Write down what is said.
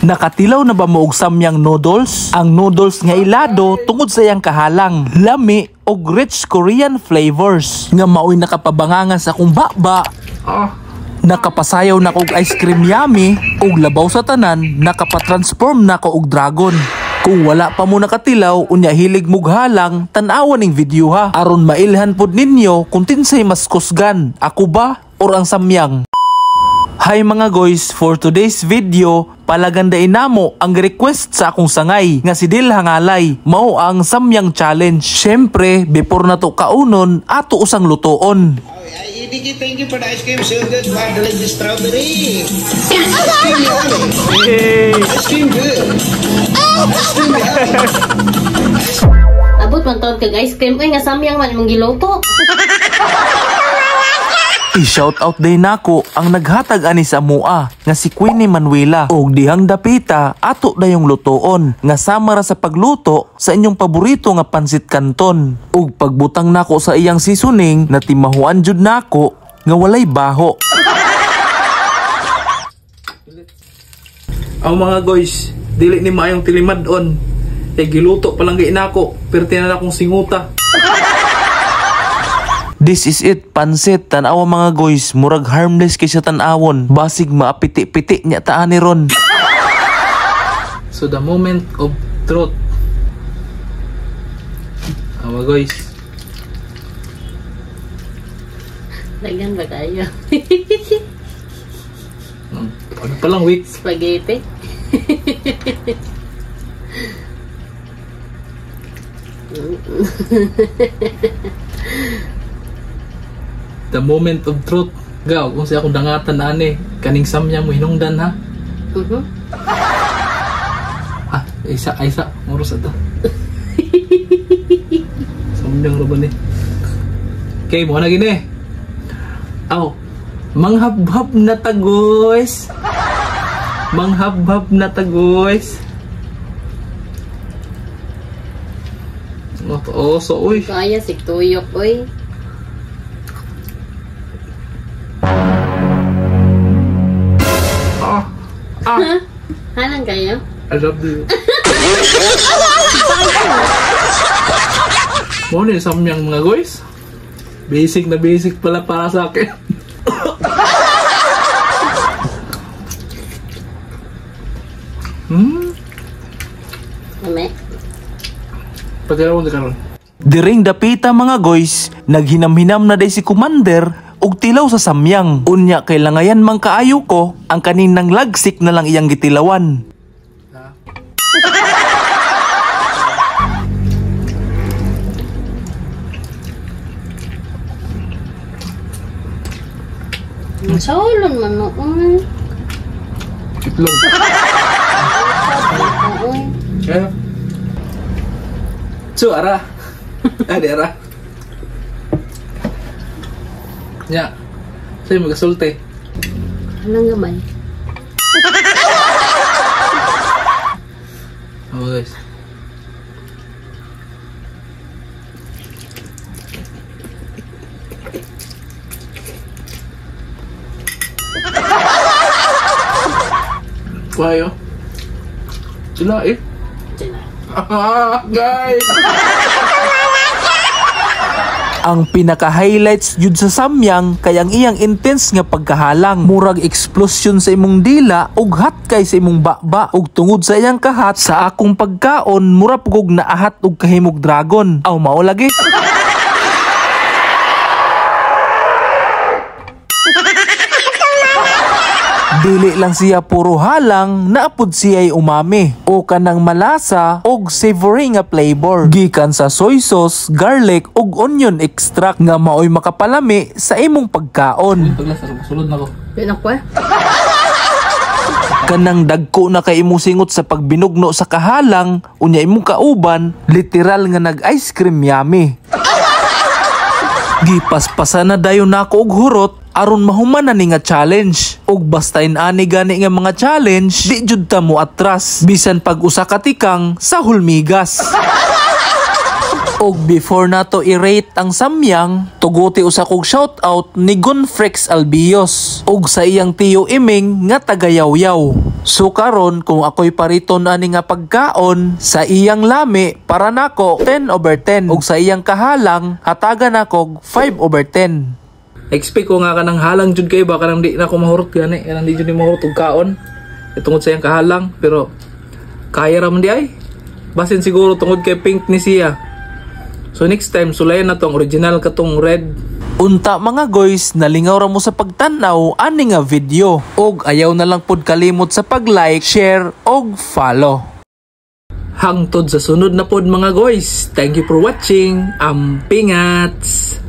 Nakatilaw na ba mo og samyang noodles? Ang noodles nga ilado tungod sa iyang kahalang, lami og rich Korean flavors nga maoy nakapabangangan sa akong baba. Nakapasayaw na ko og ice cream yummy og labaw sa tanan, nakapatransform na ko og dragon. Kung wala pa mo nakatilaw, unya hilig mughalang, tan-awan ning video ha. Aron mailhan pod ninyo kung tinsay mas kusgan, ako ba or ang samyang. Hi mga guys, for today's video, palagandain namo ang request sa akong sangay nga si Dil Hangalay, mao ang samyang challenge. Syempre, before na to kaunon, ato usang lutoon. Thank you for the ice cream, so good. Wow, delicious strawberry. Ice cream good. Abot man taon kag ice cream nga samyang man imong giluto. I-shoutout day nako ang naghatag ani sa mua nga si Queenie Manuela og dihang dapita ato dayong lutoon nga sama ra sa pagluto sa inyong paborito nga pansit canton. Ug pagbutang nako sa iyang seasoning na timahuan jud nako nga walay baho. Ang mga guys, dili ni maayong tilimad-on. Giluto pa lang gay nako, pero tinan akong singuta. This is it, pansit. Tanawa mga guys, murag harmless kay sa tanawon. Basig maapiti-piti niya taan ni ron. So the moment of truth. Mga guys. Dagan ba kayo? Ano pa lang week? Spaghetti. The moment of truth. Gaw, kung siya akong dangatan na ani, kaning samyang mo hinungdan ha? Isa, moros ito. Samyang ro ba ni? Okay, mo na gini. Aw, manghab-hab na tagoys. Manghab-hab na tagoys. Oh, so uy. Kaya si tuyok oy. Halang kayo? I love you. Mo ni samyang mga guys. Basic na basic pala para sa akin. Ame. Pagkaroon na karon. Diring dapita mga guys, naghinam-hinam na day si Commander og tilaw sa samyang. Unya kay langayan mang kaayo ko, ang kaninang lagsik na lang iyang gitilawan. Masaulon man noon. Itlog. Kaya? Suara. Ada. Ya, saya magasulte. Anong gamay? Oh guys. Kuhayo. Sila eh. Guys. Ang pinaka-highlights jud sa samyang kay ang iyang intense nga pagkahalang. Murag explosion sa imong dila ug hat kay sa imong baba ug tungod sa iyang kahat sa akong pagkaon mura pugog naahat og kahimog dragon. Aw mao lagi. Dili lang siya puro halang, naapod siya'y umami o kanang malasa og savory nga flavor gikan sa soy sauce, garlic ug onion extract nga maoy makapalami sa imong pagkaon. Sulod na ko. Kanang dagko na kay imong singot sa pagbinugno sa kahalang, unya imong kauban, literal nga nag-ice cream yummy. Gipaspasan na dayon nako og hurot aron mahuman na ni nga challenge. Ug basta inani gani nga mga challenge, di jud ta mo atras bisan pag usa ka tikang sa hulmigas. Og before nato i-rate ang samyang, tuguti usa kog shoutout ni Gunfrex Albios og sa iyang tiyo Iming nga taga Yaw-Yaw. So karon kung ako'y pariton ani nga pagkaon sa iyang lami para nako 10/10 ug sa iyang kahalang hatagan nako 5/10. Expect ko nga kanang halang jud kay ba kanang di na ko mahurot gani kanang di jud ni mahurot og kaon tungod sa iyang kahalang pero kaya ra man di ay basin siguro tungod kay pink ni siya. So next time sulayan na tong original katong red. Unta mga guys, nalingaw ra mo sa pagtanaw ani nga video og ayaw na lang pod kalimot sa pag-like, share og follow. Hangtod sa sunod na pod mga guys. Thank you for watching. Ampingats.